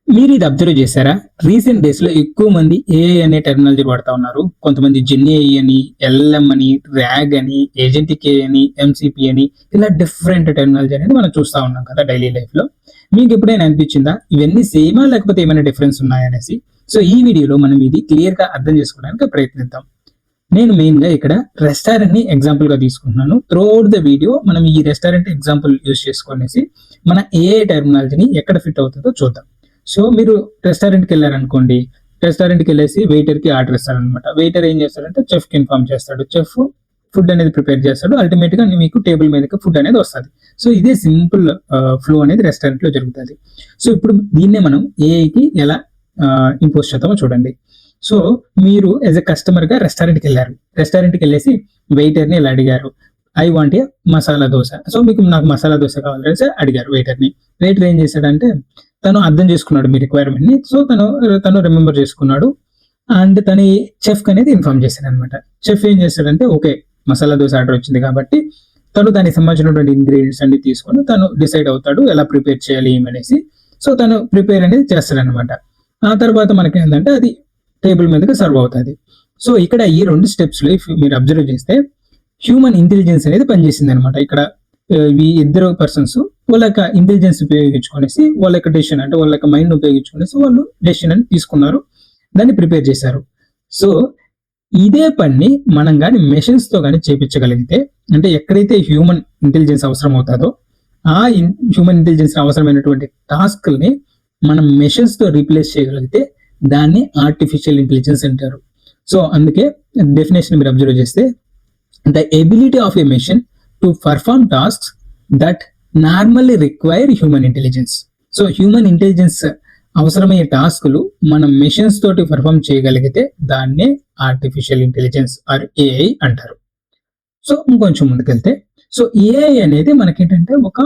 మీరు ఇది అబ్జర్వ్ చేశారా? రీసెంట్ డేస్ లో ఎక్కువ మంది ఏఐ అనే టెర్మినాలజీ వాడుతా ఉన్నారు. కొంతమంది జెన్ ఏఐ అని, ఎల్ఎం అని, ర్యాగ్ అని, ఏజెంటిక్ ఏఐ అని, ఎంసిపి అని, ఇలా డిఫరెంట్ టెర్మినాలజీ అనేది మనం చూస్తా ఉన్నాం కదా డైలీ లైఫ్ లో. మీకు ఎప్పుడైనా అనిపించిందా ఇవన్నీ సేమా లేకపోతే ఏమైనా డిఫరెన్స్ ఉన్నాయనేసి? సో ఈ వీడియోలో మనం ఇది క్లియర్ గా అర్థం చేసుకోవడానికి ప్రయత్నిద్దాం. నేను మెయిన్ గా ఇక్కడ రెస్టారెంట్ ని ఎగ్జాంపుల్ గా తీసుకుంటున్నాను. త్రూఅవుట్ ద వీడియో మనం ఈ రెస్టారెంట్ ఎగ్జాంపుల్ యూజ్ చేసుకునేసి మన ఏఐ టెర్మినాలజీని ఎక్కడ ఫిట్ అవుతుందో చూద్దాం. సో మీరు రెస్టారెంట్కి వెళ్ళారనుకోండి, రెస్టారెంట్కి వెళ్ళేసి వెయిటర్ కి ఆర్డర్ ఇస్తారనమాట. వెయిటర్ ఏం చేస్తాడంటే చెఫ్ కి ఇన్ఫార్మ్ చేస్తాడు. చెఫ్ ఫుడ్ అనేది ప్రిపేర్ చేస్తాడు. అల్టిమేట్ గా మీకు టేబుల్ మీదకి ఫుడ్ అనేది వస్తుంది. సో ఇదే సింపుల్ ఫ్లో అనేది రెస్టారెంట్ లో జరుగుతుంది. సో ఇప్పుడు దీన్నే మనం ఏఐకి ఎలా ఇంపోజ్ చేద్దామో చూడండి. సో మీరు యాజ్ ఎ కస్టమర్ గా రెస్టారెంట్కి వెళ్ళారు. రెస్టారెంట్కి వెళ్ళేసి వెయిటర్ ని ఇలా అడిగారు, I want a masala dosa. So నాకు మసాలా దోశ కావాలని అడిగారు వెయిటర్ ని. వెయిటర్ ఏం చేశాడంటే తను అర్థం చేసుకున్నాడు మీ రిక్వైర్మెంట్ ని. సో తను రిమెంబర్ చేసుకున్నాడు అండ్ తన చెఫ్ అనేది ఇన్ఫార్మ్ చేశాడు అనమాట. చెఫ్ ఏం చేస్తాడంటే ఓకే మసాలా దోశ ఆర్డర్ వచ్చింది కాబట్టి తను దానికి సంబంధించినటువంటి ఇంగ్రీడియంట్స్ అన్ని తీసుకొని తను డిసైడ్ అవుతాడు ఎలా ప్రిపేర్ చేయాలి ఏమనేసి. సో తను ప్రిపేర్ అనేది చేస్తాడనమాట. ఆ తర్వాత మనకి ఏంటంటే అది టేబుల్ మీదకి సర్వ్ అవుతుంది. సో ఇక్కడ ఈ రెండు స్టెప్స్ లో మీరు అబ్జర్వ్ చేస్తే హ్యూమన్ ఇంటెలిజెన్స్ అనేది పనిచేసింది అనమాట. ఇక్కడ ఈ ఇద్దరు పర్సన్స్ వాళ్ళ యొక్క ఇంటెలిజెన్స్ ఉపయోగించుకునేసి వాళ్ళ యొక్క డెసిషన్ అంటే వాళ్ళ యొక్క మైండ్ ఉపయోగించుకునేసి వాళ్ళు డెసిషన్ అని తీసుకున్నారు, దాన్ని ప్రిపేర్ చేశారు. సో ఇదే పని మనం కానీ మెషిన్స్ తో కానీ చేపించగలిగితే, అంటే ఎక్కడైతే హ్యూమన్ ఇంటెలిజెన్స్ అవసరం అవుతుందో ఆ హ్యూమన్ ఇంటెలిజెన్స్ అవసరమైనటువంటి టాస్క్ని మనం మెషిన్స్ తో రీప్లేస్ చేయగలిగితే దాన్ని ఆర్టిఫిషియల్ ఇంటెలిజెన్స్ అంటారు. సో అందుకే డెఫినేషన్ మీరు అబ్జర్వ్ చేస్తే the ability of a machine to perform tasks that normally require human intelligence. So human intelligence అవసరమయ్యే టాస్క్లు మనం మెషిన్స్ తోటి పర్ఫార్మ్ చేయగలిగితే దాన్నే ఆర్టిఫిషియల్ ఇంటెలిజెన్స్ ఆర్ ఏఐ అంటారు. సో ఇంకొంచెం ముందుకెళ్తే, సో ఏఐ అనేది మనకేంటంటే ఒక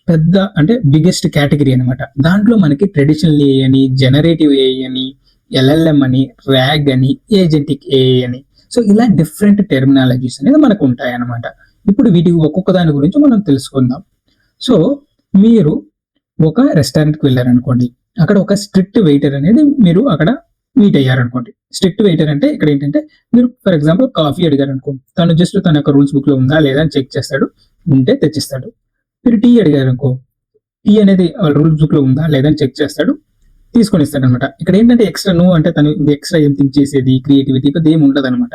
పెద్ద అంటే బిగ్గెస్ట్ కేటగిరీ అనమాట. దాంట్లో మనకి ట్రెడిషనల్ ఏఐ అని, జనరేటివ్ ఏఐ అని, ఎల్ఎల్ఎం అని, ర్యాగ్ అని, ఏజెంటిక్ ఏఐ అని, సో ఇలా డిఫరెంట్ టెర్మినాలజీస్ అనేది మనకు ఉంటాయి అన్నమాట. ఇప్పుడు వీటికి ఒక్కొక్క దాని గురించి మనం తెలుసుకుందాం. సో మీరు ఒక రెస్టారెంట్కి వెళ్ళారనుకోండి, అక్కడ ఒక స్ట్రిక్ట్ వెయిటర్ అనేది మీరు అక్కడ మీట్ అయ్యారనుకోండి. స్ట్రిక్ట్ వెయిటర్ అంటే ఇక్కడ ఏంటంటే మీరు ఫర్ ఎగ్జాంపుల్ కాఫీ అడిగారు అనుకోండి, తను జస్ట్ తన యొక్క రూల్స్ బుక్ లో ఉందా లేదా అని చెక్ చేస్తాడు, ఉంటే తెచ్చిస్తాడు. మీరు టీ అడిగారు అనుకో, టీ అనేది రూల్స్ బుక్ లో ఉందా లేదా అని చెక్ చేస్తాడు, తీసుకొని ఇస్తాడు అనమాట. ఇక్కడ ఏంటంటే ఎక్స్ట్రా నువ్వు అంటే తను ఎక్స్ట్రా ఏం థింక్ చేసేది క్రియేటివిటీ పెద్ద ఏమి ఉండదు అనమాట.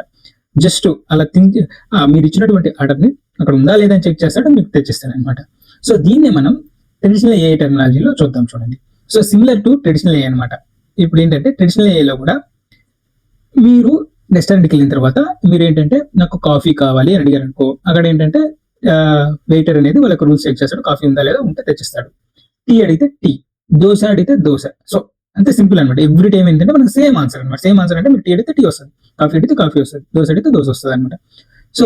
జస్ట్ అలా థింక్ మీరు ఇచ్చినటువంటి ఆర్డర్ని అక్కడ ఉందా లేదా అని చెక్ చేస్తాడు, మీకు తెచ్చిస్తాడు అనమాట. సో దీన్నే మనం ట్రెడిషనల్ ఏఐ టెర్మినాలజీలో చూద్దాం చూడండి. So similar to traditional AI అనమాట. ఇప్పుడు ఏంటంటే ట్రెడిషనల్ ఏఐలో కూడా మీరు రెస్టారెంట్కి వెళ్ళిన తర్వాత మీరు ఏంటంటే నాకు కాఫీ కావాలి అని అడిగారు అనుకో, అక్కడ ఏంటంటే వెయిటర్ అనేది వాళ్ళకి రూల్స్ చెక్ చేస్తాడు, కాఫీ ఉందా లేదా ఉంటే తెచ్చిస్తాడు. టీ అడిగితే టీ, దోశ అడిగితే దోశ. సో అంతే సింపుల్ అనమాట. ఎవ్రీ టైం ఏంటంటే మనకు సేమ్ ఆన్సర్ అనమాట. సేమ్ ఆన్సర్ అంటే మీరు టీ అడిగితే టీ వస్తుంది, కాఫీ అడిగితే కాఫీ వస్తుంది, దోశ అడిగితే దోశ వస్తుంది అనమాట. సో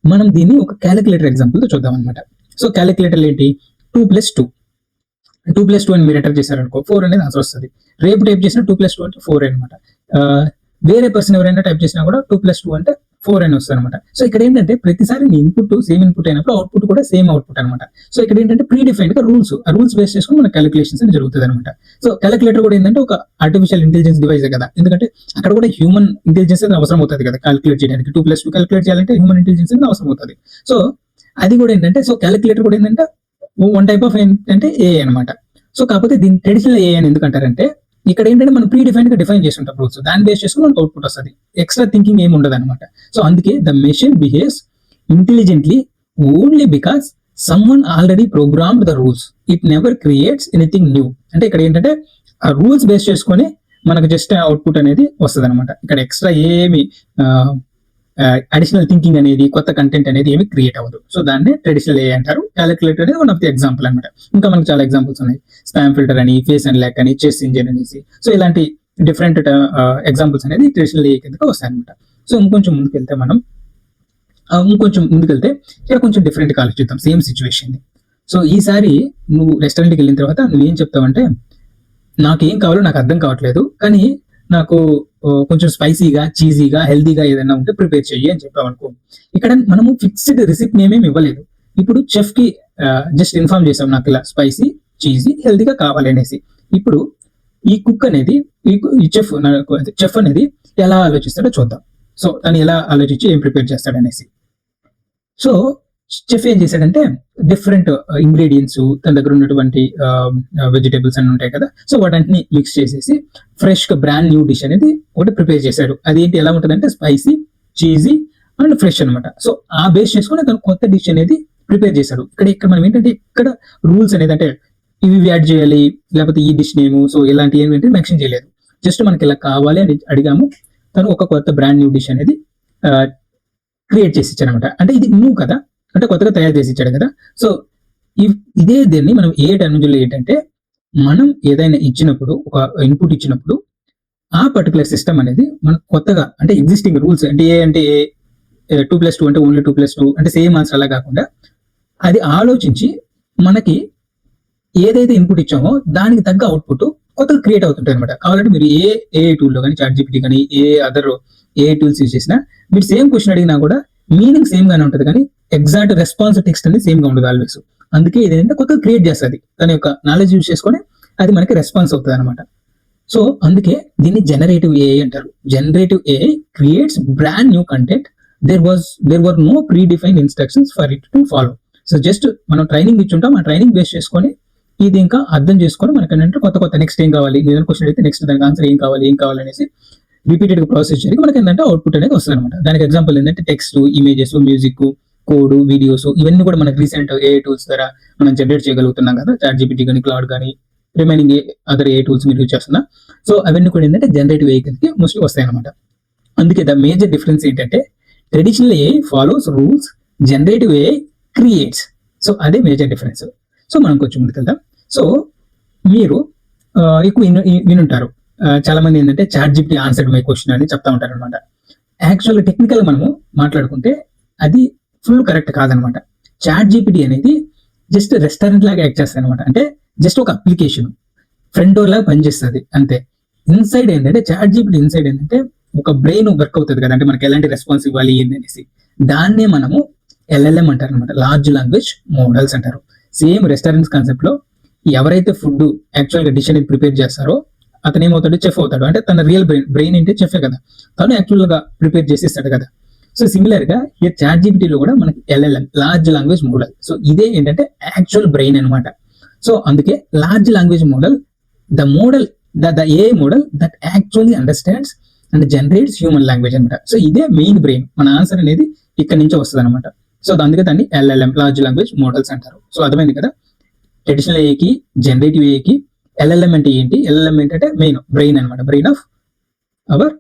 మనం దీన్ని ఒక క్యాలిక్యులేటర్ ఎగ్జాంపుల్తో చూద్దాం అనమాట. సో క్యాలిక్యులేటర్ ఏంటి, 2+2 అని మీరు ఎంటర్ చేశారనుకో 4 అనేది ఆన్సర్ వస్తుంది. రేపు టైప్ చేసిన 2+2 అంటే 4 అనమాట. వేరే పర్సన్ ఎవరైనా టైప్ చేసినా కూడా 2+2 అంటే 4 అని వస్తుంది అనమాట. సో ఇక్కడ ఏంటంటే ప్రతిసారి నీ ఇన్పుట్ సేమ్ ఇన్పుట్ అయినప్పుడు అవుట్పుట్ కూడా సేమ్ అవుట్పుట్ అనమాట. సో ఇక్కడ ఏంటంటే ప్రీ డిఫైన్డ్ గా రూల్స్, ఆ రూల్స్ బేస్ చేసుకుని మన క్యాలిక్యులేషన్స్ అని జరుగుతుంది అనమాట. సో క్యాలిక్యులేటర్ కూడా ఏంటంటే ఒక ఆర్టిఫిషియల్ ఇంటెలిజెన్స్ డివైస్ కదా, ఎందుకంటే అక్కడ కూడా హ్యూమన్ ఇంటెలిజెన్స్ అనేది అవసరం అవుతుంది కదా క్యాలిక్యులేట్ చేయడానికి. 2+2 క్యాలిక్యులేట్ చేయాలంటే హ్యూమన్ ఇంటెలిజెన్స్ అనేది అవసరం అవుతుంది. సో అది కూడా ఏంటంటే, సో క్యాలిక్యులేటర్ కూడా ఏంటంటే వన్ టైప్ ఆఫ్ ఏంటంటే ఏఐ అనమాట. సో కాకపోతే దీని ట్రెడిషనల్ ఏఐ అని ఎందుకంటారంటే ఇక్కడ ఏంటంటే మనం ప్రీ డిఫైన్డ్ గా డిఫైన్ చేస్తుంటాం రూల్స్, దాన్ని బేస్ చేసుకుని మనకు అవుట్పుట్ వస్తుంది. ఎక్స్ట్రా థింకింగ్ ఏమి ఉండదు అనమాట. సో అందుకే the machine behaves intelligently only because someone already programmed the rules, it never creates anything new. అంటే ఇక్కడ ఏంటంటే ఆ రూల్స్ బేస్ చేసుకొని మనకు జస్ట్ అవుట్పుట్ అనేది వస్తుంది అనమాట. ఇక్కడ ఎక్స్ట్రా ఏమి అడిషనల్ థింకింగ్ అనేది, కొత్త కంటెంట్ అనేది ఏమి క్రియేట్ అవ్వదు. సో దాన్ని ట్రెడిషనల్ ఏఐ అంటారు. క్యాలిక్యులేటర్ అనేది వన్ ఆఫ్ ది ఎగ్జాంపుల్ అనమాట. ఇంకా మనకు చాలా ఎగ్జాంపుల్స్ ఉన్నాయి, స్పామ్ ఫిల్టర్ అని, ఫేస్ అండ్ ల్యాక్ అని, చెస్ ఇంజిన్ అనేసి. సో ఇలాంటి డిఫరెంట్ ఎగ్జాంపుల్స్ అనేది ట్రెడిషనల్ ఏఐ కిందకి వస్తాయి అనమాట. సో ఇంకొంచెం ముందుకెళ్తే ఇక్కడ కొంచెం డిఫరెంట్ ఆలోచిద్దాం సేమ్ సిచ్యువేషన్. సో ఈసారి నువ్వు రెస్టారెంట్కి వెళ్ళిన తర్వాత నువ్వేం చెప్తావంటే, నాకేం కావాలో నాకు అర్థం కావట్లేదు, కానీ నాకు కొంచెం స్పైసీగా, చీజీగా, హెల్దీగా ఏదైనా ఉంటే ప్రిపేర్ చెయ్యి అని చెప్పాం అనుకో. ఇక్కడ మనము ఫిక్స్డ్ రిసిప్ట్ నేమేమి ఇవ్వలేదు. ఇప్పుడు చెఫ్ కి జస్ట్ ఇన్ఫార్మ్ చేసాం నాకు ఇలా స్పైసీ, చీజీ, హెల్దీగా కావాలి అనేసి. ఇప్పుడు ఈ కుక్ అనేది ఈ చెఫ్ అనేది ఎలా ఆలోచిస్తాడో చూద్దాం. సో తను ఎలా ఆలోచించి ఏం ప్రిపేర్ చేస్తాడనేసి. సో చెఫ్ ఏం చేశాడంటే డిఫరెంట్ ఇంగ్రీడియంట్స్ తన దగ్గర ఉన్నటువంటి వెజిటేబుల్స్ అన్ని ఉంటాయి కదా, సో వాటిని మిక్స్ చేసేసి ఫ్రెష్ గా బ్రాండ్ న్యూ డిష్ అనేది ఒకటి ప్రిపేర్ చేశాడు. అదేంటి ఎలా ఉంటుందంటే స్పైసీ, చీజీ అండ్ ఫ్రెష్ అనమాట. సో ఆ బేస్ చేసుకుని తను కొత్త డిష్ అనేది ప్రిపేర్ చేశాడు. ఇక్కడ మనం ఏంటంటే ఇక్కడ రూల్స్ అనేది అంటే ఇవి యాడ్ చేయాలి లేకపోతే ఈ డిష్ నేము సో ఇలాంటి ఏంటంటే మెన్షన్ చేయలేదు. జస్ట్ మనకి ఇలా కావాలి అని అడిగాము, తను ఒక కొత్త బ్రాండ్ న్యూ డిష్ అనేది క్రియేట్ చేసి ఇచ్చాడు అనమాట. అంటే ఇది న్యూ కదా, అంటే కొత్తగా తయారు చేసి ఇచ్చాడు కదా. సో ఇదే దీన్ని మనం ఏ టెక్నాలజీలో ఏంటంటే మనం ఏదైనా ఇచ్చినప్పుడు ఒక ఇన్పుట్ ఇచ్చినప్పుడు ఆ పర్టికులర్ సిస్టమ్ అనేది మనకు కొత్తగా అంటే ఎగ్జిస్టింగ్ రూల్స్ అంటే ఏ అంటే 2+2 అంటే ఓన్లీ 2+2 అంటే సేమ్ ఆన్సర్ అలా కాకుండా అది ఆలోచించి మనకి ఏదైతే ఇన్పుట్ ఇచ్చామో దానికి తగ్గ అవుట్పుట్ కొత్తగా క్రియేట్ అవుతుంటాయి అనమాట. కావాలంటే మీరు ఏ టూల్లో కానీ చాట్ జీపీటీ కానీ ఏ టూల్స్ యూజ్ చేసినా మీరు సేమ్ క్వశ్చన్ అడిగినా కూడా మీనింగ్ సేమ్ గానే ఉంటుంది కానీ ఎగ్జాక్ట్ రెస్పాన్స్ టెక్స్ట్ అనేది సేమ్ గా ఉండదు ఆల్వేస్. అందుకే ఇదేంటంటే కొత్తగా క్రియేట్ చేస్తుంది, తన యొక్క నాలెడ్జ్ యూజ్ చేసుకొని అది మనకి రెస్పాన్స్ అవుతుంది అనమాట. సో అందుకే దీన్ని జనరేటివ్ ఏఐ అంటారు. Generative AI creates brand new content. There were no predefined instructions for it to follow. So just మనం ట్రైనింగ్ ఇచ్చుంటాం, ఆ ట్రైనింగ్ బేస్ చేసుకొని ఇది ఇంకా అర్థం చేసుకొని మనకి ఏంటంటే కొత్త నెక్స్ట్ ఏం కావాలి, ఏదైనా క్వశ్చన్ అయితే నెక్స్ట్ దానికి ఆన్సర్ ఏం కావాలి అనేసి రిపీటెడ్ గా ప్రాసెస్ జరిగి మనకి ఏంటంటే అవుట్పుట్ అనేది వస్తుంది అనమాట. దానికి ఎగ్జాంపుల్ ఏంటంటే text, images, music, code, videos ఇవన్నీ కూడా మనకి రీసెంట్ ఏ టూల్స్ ద్వారా మనం జనరేట్ చేయగలుగుతున్నాం కదా, చాట్ జీపీటీ కానీ క్లౌడ్ కానీ రిమైనింగ్ అదర్ ఏ టూల్స్ మీరు యూజ్ చేస్తున్నా. సో అవన్నీ కూడా ఏంటంటే జనరేటివ్ ఏఐ కిందకి మోస్ట్లీ వస్తాయి అనమాట. అందుకే ద మేజర్ డిఫరెన్స్ ఏంటంటే traditional AI follows rules, generative AI creates. So అదే మేజర్ డిఫరెన్స్. సో మనం కొంచెం ముందుకెళ్దాం. సో మీరు ఎక్కువ వినుంటారు చాలా మంది ఏంటంటే chat GPT answered my question అని చెప్తా ఉంటారు అనమాట. యాక్చువల్గా టెక్నికల్ మనము మాట్లాడుకుంటే అది ఫుల్ కరెక్ట్ కాదనమాట. చాట్ జీపీటీ అనేది జస్ట్ రెస్టారెంట్ లాగా యాక్ట్ చేస్తుంది అనమాట. అంటే జస్ట్ ఒక అప్లికేషన్ ఫ్రంట్ డోర్ లాగా పనిచేస్తుంది అంతే. ఇన్సైడ్ ఏంటంటే చాట్ జీపీటీ ఇన్సైడ్ ఏంటంటే ఒక బ్రెయిన్ వర్క్ అవుతుంది కదా, అంటే మనకి ఎలాంటి రెస్పాన్స్ ఇవ్వాలి ఏంది అనేసి దాన్నే మనము ఎల్ఎల్ఎం అంటారు అనమాట, లార్జ్ లాంగ్వేజ్ మోడల్స్ అంటారు. సేమ్ రెస్టారెంట్స్ కాన్సెప్ట్ లో ఎవరైతే ఫుడ్ యాక్చువల్ గా డిష్ అనేది ప్రిపేర్ చేస్తారో అతను ఏమవుతాడు, చెఫ్ అవుతాడు. అంటే తన రియల్ బ్రెయిన్ ఏంటి చెఫే కదా, తను యాక్చువల్ గా ప్రిపేర్ చేసేస్తాడు కదా. సో సిమిలర్ గా ఈ చాట్ జీపీటీలో కూడా మనకి LLM, large language model. So ఇదే ఏంటంటే యాక్చువల్ బ్రెయిన్ అనమాట. సో అందుకే large language model the AI model that actually understands and generates human language అనమాట. సో ఇదే మెయిన్ బ్రెయిన్, మన ఆన్సర్ అనేది ఇక్కడ నుంచే వస్తుంది అనమాట. సో అందుకే దాన్ని ఎల్ఎల్ఎం, లార్జ్ లాంగ్వేజ్ మోడల్స్ అంటారు. సో అర్థమైంది కదా, ట్రెడిషనల్ ఏఐకి జనరేటివ్ ఏఐకి ఎల్ఎల్ఎం అంటే ఏంటి, ఎల్ఎల్ఎం ఏంటంటే మెయిన్ బ్రెయిన్ అనమాట, brain of our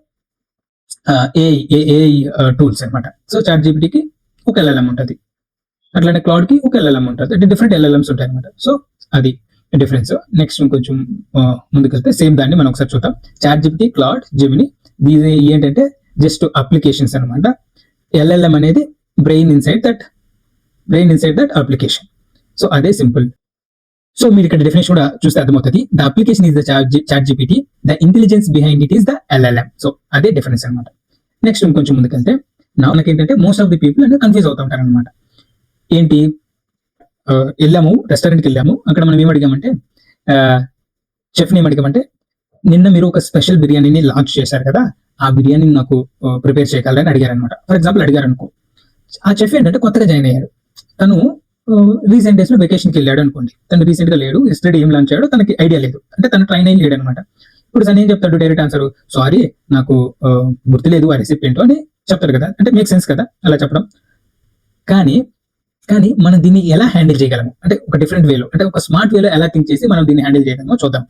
AI tools అనమాట. సో చాట్ జీపీటీకి ఒక ఎల్ఎల్ఎం ఉంటుంది, అట్లాంటి క్లౌడ్ కి ఒక ఎల్ఎల్ఎం ఉంటుంది, అంటే డిఫరెంట్ ఎల్ఎల్ఎంస్ ఉంటాయి అనమాట. సో అది డిఫరెన్స్. నెక్స్ట్ కొంచెం ముందుకెళ్తే సేమ్ దాన్ని మనం ఒకసారి చూద్దాం. చాట్ జీపీటీ, క్లౌడ్, జెమిని దీని ఏంటంటే జస్ట్ అప్లికేషన్స్ అనమాట. ఎల్ఎల్ఎం అనేది brain inside that application. So అదే సింపుల్. సో మీరు ఇక్కడ డెఫినేషన్ కూడా చూస్తే అర్థమవుతుంది. The application is the chat GPT, the intelligence behind it is the LLM. So అదే డిఫరెన్స్ అనమాట. నెక్స్ట్ ఇంకొంచెం ముందుకెళ్తే మనకేంటంటే మోస్ట్ ఆఫ్ ది పీపుల్ అంటే కన్ఫ్యూజ్ అవుతూ ఉంటారు అనమాట. ఏంటి, వెళ్ళాము రెస్టారెంట్కి వెళ్ళాము, అక్కడ మనం ఏం అడిగామంటే చెఫ్ని ఏం అడిగామంటే నిన్న మీరు ఒక స్పెషల్ బిర్యానీని లాంచ్ చేశారు కదా, ఆ బిర్యానీని నాకు ప్రిపేర్ చేయగలరని అడిగారు అనమాట. ఫర్ ఎగ్జాంపుల్ అడిగారు అనుకో, ఆ చెఫ్ ఏంటంటే కొత్తగా జాయిన్ అయ్యాడు, తను రీసెంట్ డేస్ లో వెకేషన్కి వెళ్ళాడు అనుకోండి, తను రీసెంట్ గా లేడు, ఎస్టర్డే ఏం లాంచ్ అయ్యాడో తనకి ఐడియా లేదు, అంటే తను ట్రైన్ అయ్యి లేడు అనమాట. ఇప్పుడు తను ఏం చెప్తాడు, డైరెక్ట్ ఆన్సర్ సారీ నాకు గుర్తులేదు ఆ రెసిపీ ఏంటో అని చెప్తాడు కదా, అంటే మేక్ సెన్స్ కదా అలా చెప్పడం. కానీ మనం దీన్ని ఎలా హ్యాండిల్ చేయగలము అంటే ఒక డిఫరెంట్ వేలో, అంటే ఒక స్మార్ట్ వేలో ఎలా థింక్ చేసి మనం దీన్ని హ్యాండిల్ చేయగలమో చూద్దాం.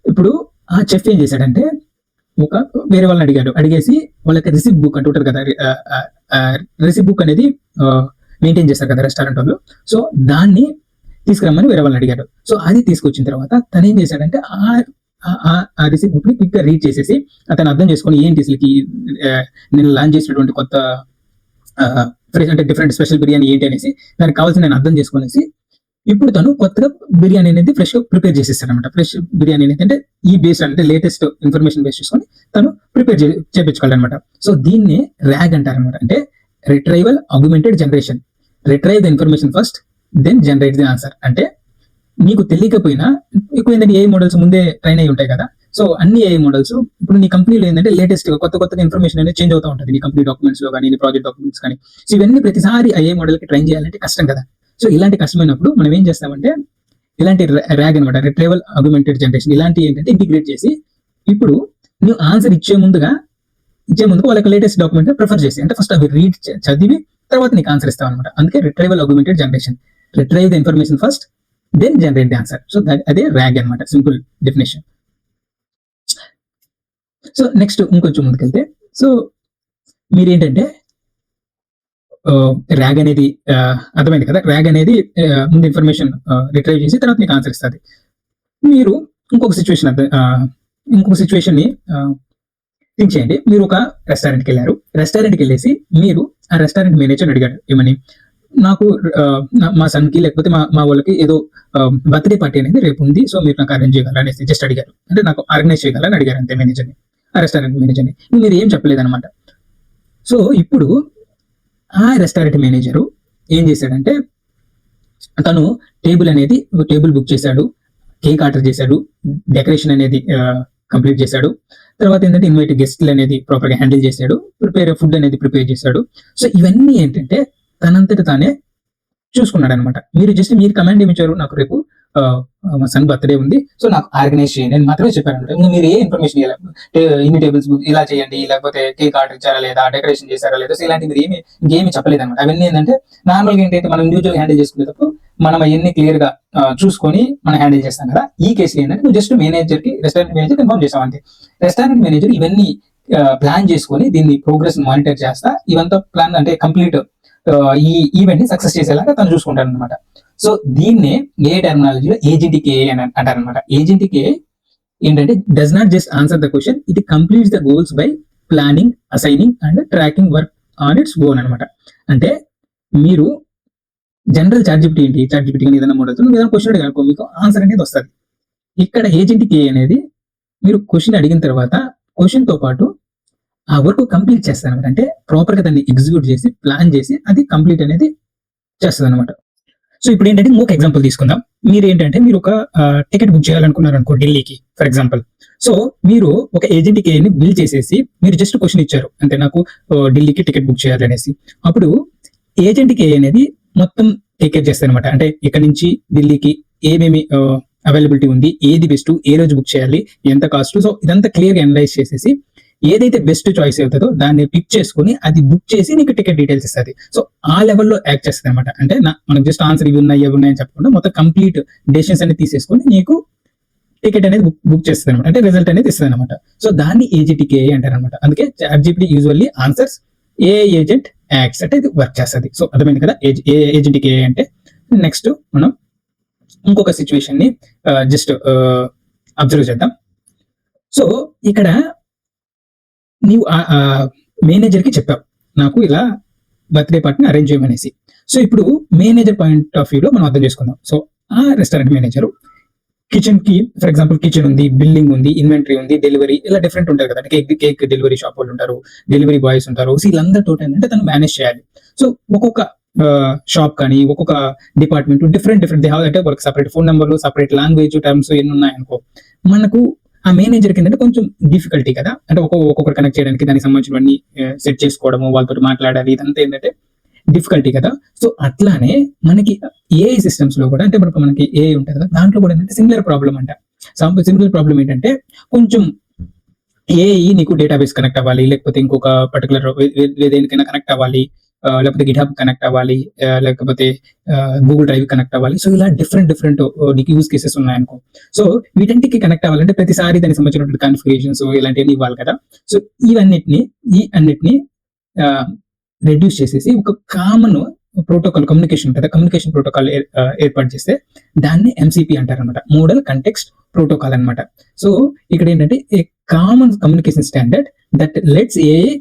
ఇప్పుడు ఆ చెఫ్ ఏం చేశాడంటే వేరే వాళ్ళని అడిగేసి వాళ్ళకి రిసిప్ట్ బుక్ అంటూ ఉంటుంది కదా, రిసిప్ట్ బుక్ అనేది మెయింటైన్ చేస్తారు కదా రెస్టారెంట్ వాళ్ళు. సో దాన్ని తీసుకురమ్మని వేరే వాళ్ళని అడిగాడు. సో అది తీసుకొచ్చిన తర్వాత తను ఏం చేశాడంటే ఆ రిసిప్ట్ బుక్ ని క్విక్ గా రీడ్ చేసేసి అతను అర్థం చేసుకొని ఏంటి అసలుకి నేను లాంచ్ చేసినటువంటి కొత్త ఫ్రెష్ అంటే డిఫరెంట్ స్పెషల్ బిర్యానీ ఏంటి అనేసి దానికి కావాల్సిన నేను అర్థం చేసుకునేసి ఇప్పుడు తను కొత్తగా బిర్యానీ అనేది ఫ్రెష్ గా ప్రిపేర్ చేసేస్తాడు అనమాట. ఫ్రెష్ బిర్యానీ అనేది అంటే ఈ బేస్ అంటే లేటెస్ట్ ఇన్ఫర్మేషన్ బేస్ చేసుకొని తను ప్రిపేర్ చేయించుకోవాలి అనమాట. సో దీన్నే ర్యాగ్ అంటారు అనమాట, అంటే retrieval augmented generation. Retrieve the information first, then generate the answer. అంటే నీకు తెలియకపోయినా ఎక్కువ ఏంటంటే ఏఐ మోడల్స్ ముందే ట్రైన్ అయి ఉంటాయి కదా. సో అన్ని ఏఐ మోడల్స్ ఇప్పుడు నీ కంపెనీలో ఏంటంటే లేటెస్ట్ గా కొత్తగా ఇన్ఫర్మేషన్ అనేది చేంజ్ అవుతూ ఉంటుంది నీ కంపెనీ డాక్యుమెంట్స్ లో కానీ నీ ప్రాజెక్ట్ డాక్యుమెంట్స్ కానీ. సో ఇవన్నీ ప్రతిసారి ఏఐ మోడల్ కి ట్రైన్ చేయాలంటే కష్టం కదా. సో ఇలాంటి కష్టమైనప్పుడు మనం ఏం చేస్తామంటే ఇలాంటి ర్యాగ్ అనమాట, రిట్రైవల్ ఆగ్మెంటెడ్ జనరేషన్, ఇలాంటి ఏంటంటే ఇంటిగ్రేట్ చేసి ఇప్పుడు నువ్వు ఆన్సర్ ఇచ్చే ముందుకు వాళ్ళకి లేటెస్ట్ డాక్యుమెంట్ ప్రిఫర్ చేసి, అంటే ఫస్ట్ అవి రీడ్ చదివి తర్వాత నీకు ఆన్సర్ ఇస్తావు అనమాట. అందుకే retrieval augmented generation, retrieve the information first then generate the answer. So అదే ర్యాగ్ అనమాట, సింపుల్ డెఫినేషన్. సో నెక్స్ట్ ఇంకొంచెం ముందుకెళ్తే, సో మీరేంటంటే ర్యాగ్ అనేది అర్థమైంది కదా. ర్యాగ్ అనేది ముందు ఇన్ఫర్మేషన్ రిట్రైవ్ చేసి తర్వాత మీకు ఆన్సర్ ఇస్తుంది. మీరు ఇంకొక సిచ్యువేషన్ ని థింక్ చేయండి. మీరు ఒక రెస్టారెంట్కి వెళ్ళారు. రెస్టారెంట్కి వెళ్ళేసి మీరు ఆ రెస్టారెంట్ మేనేజర్ అడిగారు, ఏమని, నాకు మా సన్కి లేకపోతే మా వాళ్ళకి ఏదో బర్త్డే పార్టీ అనేది రేపు ఉంది, సో మీరు నాకు అరేంజ్ చేయగలరా అనేసి జస్ట్ అడిగారు. అంటే నాకు ఆర్గనైజ్ చేయగలరని అడిగారు అంతే మేనేజర్ని, ఆ రెస్టారెంట్ మేనేజర్ని. మీరు ఏం చెప్పలేదన్నమాట. సో ఇప్పుడు ఆ రెస్టారెంట్ మేనేజరు ఏం చేశాడంటే తను టేబుల్ బుక్ చేశాడు, కేక్ ఆర్డర్ చేశాడు, డెకరేషన్ అనేది కంప్లీట్ చేశాడు, తర్వాత ఏంటంటే ఇన్వైట్ గెస్ట్లు అనేది ప్రాపర్ గా హ్యాండిల్ చేశాడు, ఫుడ్ అనేది ప్రిపేర్ చేశాడు. సో ఇవన్నీ ఏంటంటే తనంతట తానే చూసుకున్నాడు అనమాట. మీరు కమాండ్ ఏమి ఇచ్చారు, నాకు రేపు మా సన్ బర్త్డే ఉంది, సో నాకు ఆర్గనైజ్ చేయండి అని మాత్రమే చెప్పారు అనమాట. మీరు ఏ ఇన్ఫర్మేషన్ ఇవ్వాలి, ఇన్ని టేబుల్స్ ఇలా చేయండి, లేకపోతే కేక్ ఆర్డర్ ఇచ్చారా లేదా, డెకరేషన్ చేశారా లేదా, సో ఇలాంటి మీరు ఇంకేమి చెప్పలేదు అనమాట. అవన్నీ ఏంటంటే నార్మల్గా ఏంటంటే మనం ఇండివిజువల్ హ్యాండిల్ చేసుకునేటప్పుడు మనం అవన్నీ క్లియర్ గా చూసుకొని మనం హ్యాండిల్ చేస్తాం కదా. ఈ కేసులో ఏంటంటే నువ్వు జస్ట్ రెస్టారెంట్ మేనేజర్ ఇన్ఫార్మ్ చేసావు అంతే. రెస్టారెంట్ మేనేజర్ ఇవన్నీ ప్లాన్ చేసుకొని దీన్ని ప్రోగ్రెస్ మానిటర్ చేస్తా, ఇవంతా ప్లాన్ అంటే కంప్లీట్ ఈ ఈవెంట్ ని సక్సెస్ చేసేలాగా తను చూసుకుంటాడు అనమాట. సో దీన్నే ఏ టెర్మినాలజీలో ఏజెంటిక్ ఏఐ అని అంటారనమాట. ఏజెంటిక్ ఏఐ ఏంటంటే does not just answer the question, it completes the goals by planning, assigning and tracking work on its own అనమాట. అంటే మీరు జనరల్ చాట్జిపిటీ కానీ ఏదైనా మోడల్స్ నువ్వు ఏదైనా క్వశ్చన్ అడిగారు, మీకు ఆన్సర్ అనేది వస్తుంది. ఇక్కడ ఏజెంటిక్ ఏఐ అనేది మీరు క్వశ్చన్ అడిగిన తర్వాత క్వశ్చన్ తో పాటు ఆ వర్క్ కంప్లీట్ చేస్తాను అనమాట. అంటే ప్రాపర్ గా దాన్ని ఎగ్జిక్యూట్ చేసి ప్లాన్ చేసి అది కంప్లీట్ అనేది చేస్తుంది అనమాట. సో ఇప్పుడు ఏంటంటే ఇంకొక ఎగ్జాంపుల్ తీసుకుందాం. మీరు ఒక టికెట్ బుక్ చేయాలనుకున్నారు అనుకో ఢిల్లీకి ఫర్ ఎగ్జాంపుల్. సో మీరు ఒక ఏజెంట్కి బిల్ చేసేసి మీరు జస్ట్ క్వశ్చన్ ఇచ్చారు, అంటే నాకు ఢిల్లీకి టికెట్ బుక్ చేయాలి అనేసి. అప్పుడు ఏజెంట్కి అనేది మొత్తం టేక్ కేర్ చేస్తాయి అనమాట. అంటే ఇక్కడ నుంచి ఢిల్లీకి ఏమేమి అవైలబిలిటీ ఉంది, ఏది బెస్ట్, ఏ రోజు బుక్ చేయాలి, ఎంత కాస్ట్, సో ఇదంతా క్లియర్ గా అనలైజ్ చేసేసి ఏదైతే బెస్ట్ చాయిస్ అవుతుందో దాన్ని పిక్ చేసుకుని అది బుక్ చేసి నీకు టికెట్ డీటెయిల్స్ ఇస్తుంది. సో ఆ లెవెల్లో యాక్ట్ చేస్తుంది అనమాట. అంటే మనకు జస్ట్ ఆన్సర్ ఇవి ఉన్నాయి అని చెప్పకుండా మొత్తం కంప్లీట్ డెసిషన్స్ అనేది తీసేసుకుని నీకు టికెట్ అనేది బుక్ చేస్తుంది అనమాట. అంటే రిజల్ట్ అనేది ఇస్తుంది అనమాట. సో దాన్ని ఏజెంటిక్ ఏఐ అంటారు అనమాట. అందుకే ChatGPT usually answers, AI agent acts అంటే ఇది వర్క్ చేస్తుంది. సో అర్థమైంది కదా ఏజెంటిక్ ఏఐ అంటే. నెక్స్ట్ మనం ఇంకొక సిచ్యువేషన్ ని జస్ట్ అబ్జర్వ్ చేద్దాం. సో ఇక్కడ నీవు మేనేజర్ కి చెప్పావు, నాకు ఇలా బర్త్డే పార్టీని అరేంజ్ చేయమనేసి. సో ఇప్పుడు మేనేజర్ పాయింట్ ఆఫ్ వ్యూలో మనం అర్థం చేసుకుందాం. సో ఆ రెస్టారెంట్ మేనేజర్ కిచెన్ కి ఫర్ ఎగ్జాంపుల్ కిచెన్ ఉంది, బిల్డింగ్ ఉంది, ఇన్వెంటరీ ఉంది, డెలివరీ ఇలా డిఫరెంట్ ఉంటారు కదా. కేక్ డెలివరీ షాప్ వాళ్ళు ఉంటారు, డెలివరీ బాయ్స్ ఉంటారు. సో వీళ్ళందరితో ఏంటంటే తను మేనేజ్ చేయాలి. సో ఒక్కొక్క షాప్ కానీ ఒక్కొక్క డిపార్ట్మెంట్ డిఫరెంట్ దే హావ్ అంటే ఒక సపరేట్ ఫోన్ నెంబర్లు, సపరేట్ లాంగ్వేజ్ టర్మ్స్ ఎన్ని ఉన్నాయనుకో, మనకు ఆ మేనేజర్ కింద కొంచెం డిఫికల్టీ కదా. అంటే ఒక్కొక్కరు కనెక్ట్ చేయడానికి దానికి సంబంధించినవన్నీ సెట్ చేసుకోవడము, వాళ్ళతో మాట్లాడాలి, ఇదంతా ఏంటంటే డిఫికల్టీ కదా. సో అట్లానే మనకి ఏఐ సిస్టమ్స్ లో కూడా, అంటే మనకి ఏఐ ఉంటుంది కదా, దాంట్లో కూడా ఏంటంటే సిమిలర్ ప్రాబ్లం అంట. సింపుల్ ప్రాబ్లం ఏంటంటే కొంచెం ఏఐ నీకు డేటాబేస్ కనెక్ట్ అవ్వాలి, లేకపోతే ఇంకొక పర్టికులర్ దేనికైనా కనెక్ట్ అవ్వాలి, లేకపోతే గిట్హబ్ కనెక్ట్ అవ్వాలి, లేకపోతే గూగుల్ డ్రైవ్ కనెక్ట్ అవ్వాలి. సో ఇలా డిఫరెంట్ నీకు యూజ్ కేసెస్ ఉన్నాయనుకో. సో వీటంటికి కనెక్ట్ అవ్వాలంటే ప్రతిసారి దానికి సంబంధించిన కాన్ఫిగరేషన్స్ ఇలాంటివన్నీ ఇవ్వాలి కదా. సో అన్నిటిని రెడ్యూస్ చేసేసి ఒక కామన్ ప్రోటోకాల్ కమ్యూనికేషన్ కదా, కమ్యూనికేషన్ ప్రోటోకాల్ ఏర్పాటు చేస్తే దాన్ని ఎంసిపి అంటారు అనమాట, మోడల్ కంటెక్స్ట్ ప్రోటోకాల్ అనమాట. సో ఇక్కడ ఏంటంటే a common communication standard that let's AI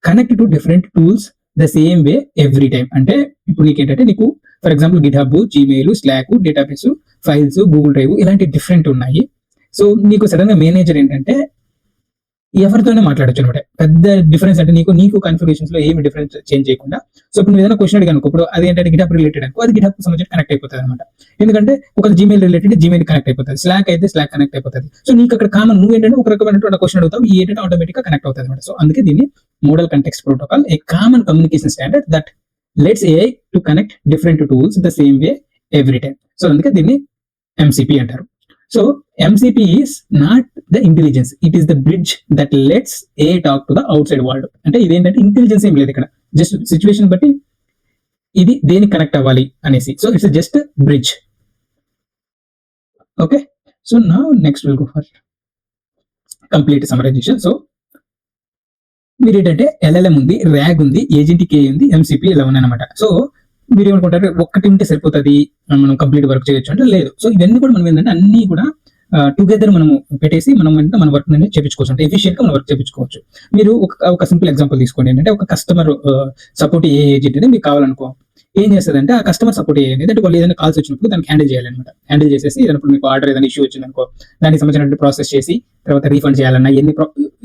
connect to different tools the same way every time. అంటే ఇప్పుడు నీకేంటంటే నీకు for example GitHub, Gmail, slack, database, files, Google drive ఇలాంటి డిఫరెంట్ ఉన్నాయి. సో నీకు sudden గా మేనేజర్ ఏంటంటే ఎవరితోనే మాట్లాడొచ్చు అనమాట. పెద్ద డిఫరెన్స్ అంటే నీకు కన్ఫిగరేషన్స్ లో ఏమి డిఫరెన్స్ చేంజ్ చేయకుండా. సో ఇప్పుడు నువ్వు ఏదైనా క్వశ్చన్ అడిగాను, ఇప్పుడు అది ఏంటంటే గిటప్ రిలేటెడ్ అనుకో, అది గిటప్ సంబంధించి కనెక్ట్ అయిపోతుంది అనమాట. ఎందుకంటే ఒక జీమెయిల్ రిలేటెడ్ జీమెయిల్ కనెక్ట్ అయిపోతుంది, స్లాక్ అయితే స్లాక్ కనెక్ట్ అయిపోతుంది. సో నీకు అక్కడ కామన్, నువ్వు ఏంటంటే ఒక రకమైనటువంటి క్వశ్చన్ అడుగుతావు, ఈ ఏంటంటే ఆటోమేటిక్ గా కనెక్ట్ అవుతుంది అనమాట. సో అందుకే దీన్ని model context protocol, a common communication standard that let's AI to connect different tools the same way every time. So అందుకే దీన్ని MCP అంటారు. So MCP is not the intelligence, it is the bridge that let's AI talk to the out side world. అంటే ఇదేంటంటే intelligence ఏం లేదు ఇక్కడ, just situation బట్టి ఇది దేనికి కనెక్ట్ అవ్వాలి అనేసి. So it's just bridge. Okay, so నా next will go for complete summarization. So మీరు ఏంటంటే LLM ఉంది, RAG ఉంది, ఏజెంట్ కే ఉంది, MCP ఇలా ఉన్నాయన్నమాట. సో మీరు ఏమనుకుంటారు, ఒక్కటి ఉంటే సరిపోతుంది మనం కంప్లీట్ వర్క్ చేయొచ్చు అంటే లేదు. సో ఇవన్నీ కూడా మనం ఏంటంటే అన్ని కూడా టుగెదర్ మనము పెట్టేసి మనం అంటే మన వర్క్ అనేది చేయించుకోవచ్చు, అంటే ఎఫిషియెంట్ గా మనం వర్క్ చేయించుకోవచ్చు. మీరు ఒక సింపుల్ ఎగ్జాంపుల్ తీసుకోండి. ఏంటంటే ఒక కస్టమర్ సపోర్ట్ ఏజెంట్ అనేది మీకు కావాలనుకో, ఏం చేస్తుందంటే ఆ కస్టమర్ సపోర్ట్ అనేది అంటే వాళ్ళు ఏదైనా కాల్స్ వచ్చినప్పుడు దానికి హ్యాండిల్ చేయాలన్నమాట. హ్యాండిల్ చేసేసి ఏదైనా మీకు ఆర్డర్ ఏదైనా ఇష్యూ వచ్చిందనుకో, దానికి సంబంధించిన ప్రాసెస్ చేసి తర్వాత రీఫండ్ చేయాలన్నా ఎన్ని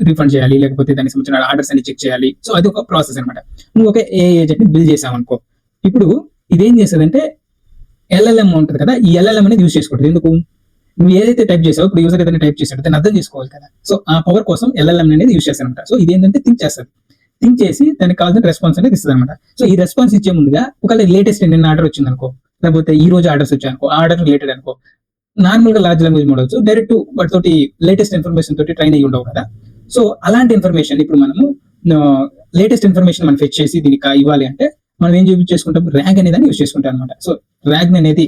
రీఫండ్ చేయాలి, లేకపోతే దానికి సంబంధించిన ఆర్డర్స్ అన్ని చెక్ చేయాలి. సో అది ఒక ప్రాసెస్ అనమాట. నువ్వు ఒక ఏజెంట్ ని బిల్ చేసావనుకో, ఇప్పుడు ఇదేం చేస్తుందంటే LLM ఉంటుంది కదా, ఈ LLM అనేది యూజ్ చేసుకుంటుంది. ఎందుకు, నువ్వు ఏదైతే టైప్ చేసావో, ఇప్పుడు యూజర్ ఏదైనా టైప్ చేసాడు దాన్ని అర్థం చేసుకోవాలి కదా. సో ఆ పవర్ కోసం LLM అనేది యూజ్ చేస్తాను అనమాట. సో ఇదేంటంటే థింక్ చేస్తుంది, థింక్ చేసి దానికి కావాల్సిన రెస్పాన్స్ అనేది ఇస్తుంది అనమాట. సో ఈ రెస్పాన్స్ ఇచ్చే ముందుగా ఒకవేళ లేటెస్ట్ నిన్న ఆర్డర్ వచ్చింది అనుకో, లేకపోతే ఈ రోజు ఆర్డర్స్ వచ్చాయనుకో, ఆర్డర్ రిలేటెడ్ అనుకో, నార్మల్ గా లార్జ్ లాంగ్వేజ్ మోడల్స్ డైరెక్ట్ వాటితోటి లేటెస్ట్ ఇన్ఫర్మేషన్ తోటి ట్రైన్ అయ్యి ఉండవు కదా. సో అలాంటి ఇన్ఫర్మేషన్ ఇప్పుడు మనము లేటెస్ట్ ఇన్ఫర్మేషన్ మనం ఫెచ్ చేసి దీనికి ఇవ్వాలి అంటే మనం ఏం చేసుకుంటాం, RAG అనే దాన్ని యూజ్ చేసుకుంటాం అనమాట. సో RAG అనేది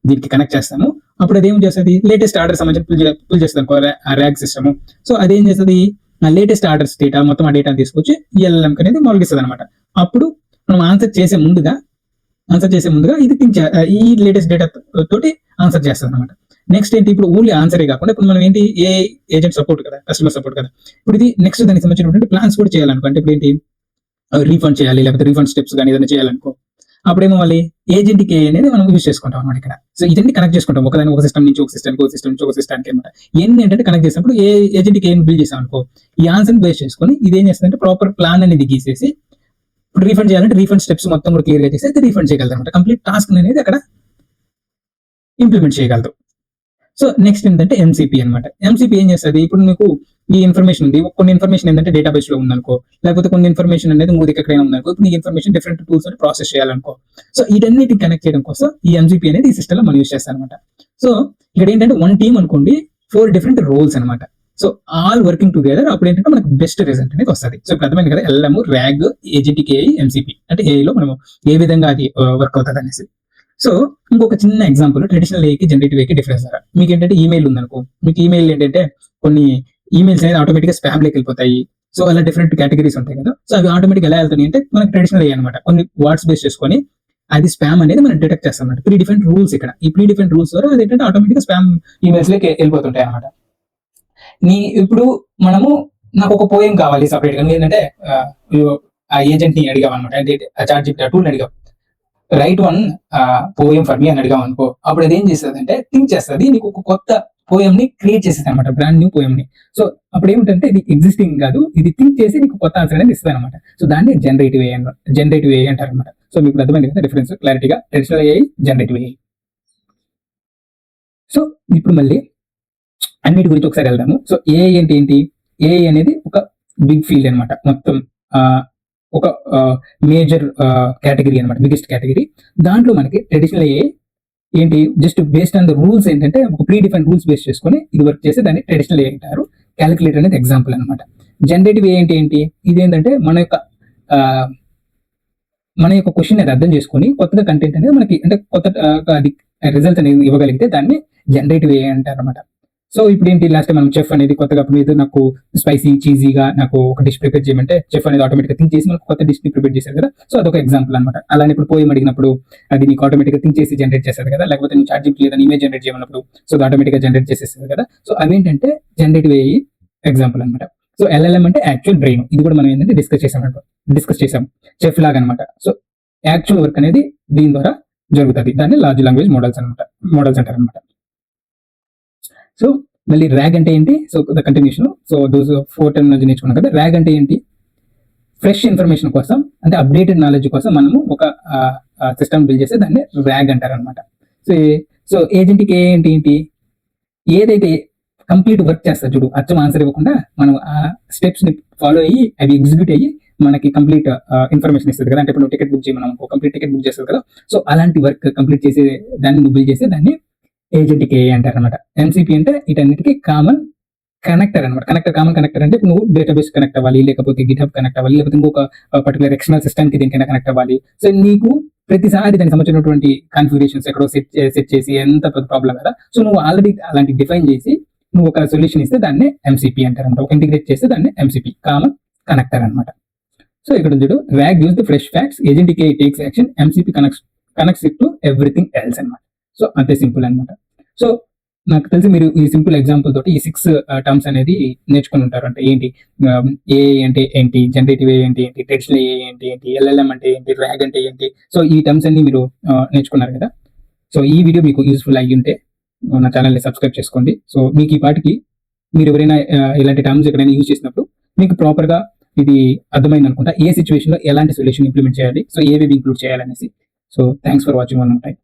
దీనికి కనెక్ట్ చేస్తాము. అప్పుడు అదేం చేస్తుంది, లేటెస్ట్ ఆర్డర్ సంబంధించి పుల్ చేస్తాం RAG సిస్టమ్. సో అదేం చేస్తుంది, లేటెస్ట్ ఆర్డర్స్ డేటా మొత్తం ఆ డేటా తీసుకొచ్చి LLM అనేది మొదలుగిస్తుంది అనమాట. అప్పుడు మనం ఆన్సర్ చేసే ముందుగా ఇది ఈ లేటెస్ట్ డేటా తోటి ఆన్సర్ చేస్తుంది అనమాట. నెక్స్ట్ ఏంటి, ఇప్పుడు ఓన్లీ ఆన్సరే కాకుండా ఇప్పుడు మనం ఏంటి ఏజెంట్ సపోర్ట్ కదా, కస్టమర్ సపోర్ట్ కదా, ఇప్పుడు ఇది నెక్స్ట్ దానికి సంబంధించినటువంటి ప్లాన్స్ కూడా చేయాలనుకో, ఇప్పుడు ఏంటి రీఫండ్ చేయాలి, లేకపోతే రీఫండ్ స్టెప్స్ కానీ ఏదైనా చేయాలనుకో, అప్పుడేమో మళ్ళీ ఏజెంట్ కే అనేది మనం యూజ్ చేసుకుంటాం అనమాట ఇక్కడ. సో ఇదన్నీ కనెక్ట్ చేసుకుంటాం ఒకదాని ఒక సిస్టమ్ నుంచి ఒక సిస్టమ్కి, ఒక సిస్టమ్ నుంచి ఒక సిస్టమ్కి అనమాట. ఇవన్నీ ఏంటంటే కనెక్ట్ చేసినప్పుడు ఏజెంట్ కే బిల్డ్ చేసాం అనుకో, ఈ ఆన్సర్ బేస్ చేసుకొని ఇది ఏం చేస్తుందంటే ప్రాపర్ ప్లాన్ అనేది గీసేసి ఇప్పుడు రీఫండ్ చేయాలంటే రీఫండ్ స్టెప్స్ మొత్తం కూడా క్లియర్ గా చేసి అయితే రీఫండ్ చేయగలదు అనమాట. కంప్లీట్ టాస్క్ అనేది అక్కడ ఇంప్లిమెంట్ చేయగలదు. సో నెక్స్ట్ ఏంటంటే MCP అనమాట. MCP ఏం చేస్తుంది, ఇప్పుడు నీకు ఈ ఇన్ఫర్మేషన్ ఉంది, కొన్ని ఇన్ఫర్మేషన్ ఏంటంటే డేటాబేస్ లో ఉందనుకో, లేకపోతే కొన్ని ఇన్ఫర్మేషన్ అనేది మూడు ఎక్కడైనా ఉందనుకో, ఇప్పుడు ఈ ఇన్ఫర్మేషన్ డిఫరెంట్ టూల్స్ అని ప్రాసెస్ చేయాలనుకో. సో వీటన్నిటిని కనెక్ట్ చేయడం కోసం ఈ MCP అనేది ఈ సిస్టమ్ లో మనం యూజ్ చేస్తాం అనమాట. సో ఇక్కడ ఏంటంటే వన్ టీమ్ అనుకోండి, 4 డిఫరెంట్ రోల్స్ అనమాట. సో ఆల్ వర్కింగ్ టుగెదర్, అప్పుడు ఏంటంటే మనకు బెస్ట్ రిజల్ట్ అనేది వస్తుంది. సో ఇప్పుడు అర్థమైంది కదా, LLM, RAG, ఏజెంట్ కే, MCP అంటే AI లో మనము ఏ విధంగా అది వర్క్ అవుతుంది అనేసి. సో ఇంకొక చిన్న ఎగ్జాంపుల్, ట్రెడిషనల్ ఏకి జనరేటివ్ ఏకి డిఫరెన్స్ ద్వారా మీకు ఏంటంటే ఈమెయిల్ ఉందనుకో, మీకు ఈమెయిల్ ఏంటంటే కొన్ని ఈమెయిల్స్ అనేది ఆటోమేటిక్ గా స్పామ్ లోకి వెళ్ళిపోతాయి. సో అలా డిఫరెంట్ కేటగిరీస్ ఉంటాయి కదా. సో అవి ఆటోమేటిక్ ఎలా వెళ్తాయి అంటే మనకి ట్రెడిషనల్ ఏ అనమాట, కొన్ని వర్డ్స్ బేస్ చేసుకొని అది స్పామ్ అనేది మనం డిటెక్ట్ చేస్తాం అనమాట. 3 డిఫరెంట్ రూల్స్ ఇక్కడ, ఈ 3 డిఫరెంట్ రూల్స్ ద్వారా అది ఏంటంటే ఆటోమేటిక్ గా స్పామ్ ఈమెయిల్స్ లోకి వెళ్ళిపోతుంటాయి అనమాట. ఇప్పుడు మనము నాకు ఒక పోయం కావాలి సపరేట్ గా, ఏంటంటే ఆ ఏజెంట్ ని అడిగాం అనమాట, అంటే చాట్‌జిపిటి టూల్ అడిగాం, right one poem for me అని అడిగాం అనుకో, అప్పుడు అది ఏం చేస్తుంది అంటే థింక్ చేస్తుంది, నీకు ఒక కొత్త పోయం ని క్రియేట్ చేసేది అనమాట, బ్రాండ్ న్యూ పోయం ని. సో అప్పుడు ఏమిటంటే ఇది ఎగ్జిస్టింగ్ కాదు, ఇది థింక్ చేసి నీకు కొత్త ఆన్సర్ అనేది ఇస్తుంది అనమాట. సో దాన్ని జనరేటివ్ AI అంటారు అనమాట. సో మీకు అర్థమైంది కదా డిఫరెన్స్ క్లారిటీగా, traditional AI, generative AI. So ఇప్పుడు మళ్ళీ అన్నిటి గురించి ఒకసారి వెళ్దాము. సో AI అంటే ఏంటి, AI అనేది ఒక బిగ్ ఫీల్డ్ అనమాట, మొత్తం ఒక మేజర్ కేటగిరీ అనమాట, బిగ్గెస్ట్ కేటగిరీ. దాంట్లో మనకి ట్రెడిషనల్ AI ఏంటి, just based on the rules ఏంటంటే ఒక ప్రీ డిఫైన్ రూల్స్ బేస్ చేసుకొని ఇది వర్క్ చేస్తే దాన్ని ట్రెడిషనల్ AI అంటారు. క్యాలిక్యులేటర్ అనేది ఎగ్జాంపుల్ అనమాట. జనరేటివ్ AI అంటే ఏంటి, ఇదేంటంటే మన యొక్క క్వశ్చన్ అనేది అర్థం చేసుకొని కొత్తగా కంటెంట్ అనేది మనకి అంటే కొత్త అది రిజల్ట్ అనేది ఇవ్వగలిగితే దాన్ని జనరేటివ్ AI అంటారు అనమాట. సో ఇప్పుడు ఏంటి, లాస్ట్ మనం చెఫ్ అనేది కొత్తగా అప్పుడు నాకు స్పైసీ చీజీగా నాకు ఒక డిష్ ప్రిపేర్ చేయమంటే చెఫ్ అనేది ఆటోమేటిక్గా థింక్ చేసి మనకు కొత్త డిష్ ని ప్రిపేర్ చేశారు కదా. సో అదొక ఎగ్జాంపుల్ అనమాట. అలానే ఇప్పుడు పోయం అడిగినప్పుడు అది నీకు ఆటోమేటిక్గా థింక్ చేసి జనరేట్ చేస్తుంది కదా, లేకపోతే నువ్వు చాట్‌జిపిటి ఏదైనా ఇమేజ్ జనరేట్ చేయమన్నప్పుడు సో అది ఆటోమేటిక్గా జనరేట్ చేసేస్తుంది కదా. సో అవేంటంటే జనరేటివ్ AI ఎగ్జాంపుల్ అనమాట. సో LLM అంటే యాక్చువల్ బ్రెయిన్, ఇది కూడా మనం ఏంటంటే డిస్కస్ చేసాం చెఫ్ లాగా అనమాట. సో యాక్చువల్ వర్క్ అనేది దీని ద్వారా జరుగుతుంది, దాన్ని లార్జ్ లాంగ్వేజ్ మోడల్స్ అంటారు అనమాట. సో మళ్ళీ ర్యాగ్ అంటే ఏంటి? So the continuation. So those 4 terminology నేర్చుకున్నాం కదా. ర్యాగ్ అంటే ఏంటి? ఫ్రెష్ ఇన్ఫర్మేషన్ కోసం, అంటే అప్డేటెడ్ నాలెడ్జ్ కోసం మనము ఒక సిస్టమ్ బిల్డ్ చేస్తే దాన్ని ర్యాగ్ అంటారు అనమాట. సో ఏజెంట్కి ఏంటి? ఏదైతే కంప్లీట్ వర్క్ చేస్తారు చూడు, అచ్చం ఆన్సర్ ఇవ్వకుండా మనం ఆ స్టెప్స్ ని ఫాలో అయ్యి అవి ఎగ్జిక్యూట్ అయ్యి మనకి కంప్లీట్ ఇన్ఫర్మేషన్ ఇస్తుంది కదా. అంటే ఇప్పుడు టికెట్ బుక్ చేయి, మనం కంప్లీట్ టికెట్ బుక్ చేస్తుంది కదా. సో అలాంటి వర్క్ కంప్లీట్ చేసే దాన్ని నువ్వు బిల్డ్ చేసే దాన్ని ఏజెంటిక్ ఏఐ అంటారు అనమాట. ఎంసీపీ అంటే వీటన్నిటికీ కామన్ కనెక్టర్ అనమాట. కామన్ కనెక్టర్ అంటే నువ్వు డేటాబేస్ కనెక్ట్ అవ్వాలి, లేకపోతే గిట్హబ్ కనెక్ట్ అవ్వాలి, లేకపోతే ఇంకొక పర్టికులర్ ఎక్స్టర్నల్ సిస్టమ్ కి దేనికైనా కనెక్ట్ అవ్వాలి. సో నీకు ప్రతిసారి దానికి సంబంధించినటువంటి కాన్ఫిగరేషన్స్ ఎక్కడో సెట్ చేసి ఎంత పెద్ద ప్రాబ్లం కదా. సో నువ్వు ఆల్రెడీ అలాంటి డిఫైన్ చేసి నువ్వు ఒక సొల్యూషన్ ఇస్తే దాన్ని ఎంసీపీ అంటారు అనమాట. ఒక ఇంటిగ్రేట్ చేస్తే దాన్ని ఎంసీపీ, కామన్ కనెక్టర్ అనమాట. సో ఇక్కడ చూడు, rag use the fresh facts, agentic AI takes action, MCP connects it to everything else అనమాట. సో అంతే సింపుల్ అనమాట. సో నాకు తెలిసి మీరు ఈ సింపుల్ ఎగ్జాంపుల్ తోటి ఈ 6 టర్మ్స్ అనేది నేర్చుకుని ఉంటారు. అంటే ఏంటి, ఏఐ అంటే ఏంటి, జనరేటివ్ ఏఐ అంటే ఏంటి, ట్రెడిషనల్ ఏఐ అంటే ఏంటి, ఎల్ఎల్ఎం అంటే ఏంటి, ర్యాగ్ అంటే ఏంటి. సో ఈ టర్మ్స్ అన్ని మీరు నేర్చుకున్నారు కదా. సో ఈ వీడియో మీకు యూస్ఫుల్ అయ్యి ఉంటే నా ఛానల్ని సబ్స్క్రైబ్ చేసుకోండి. సో మీకు ఈ పాటికి మీరు ఎవరైనా ఇలాంటి టర్మ్స్ ఎక్కడైనా యూజ్ చేసినప్పుడు మీకు ప్రాపర్గా ఇది అర్థమైంది అనుకుంటా, ఏ సిచ్యువేషన్లో ఎలాంటి సొల్యూషన్ ఇంప్లిమెంట్ చేయాలి, సో ఏవేవి ఇంక్లూడ్ చేయాలనేసి. So thanks for watching one more time.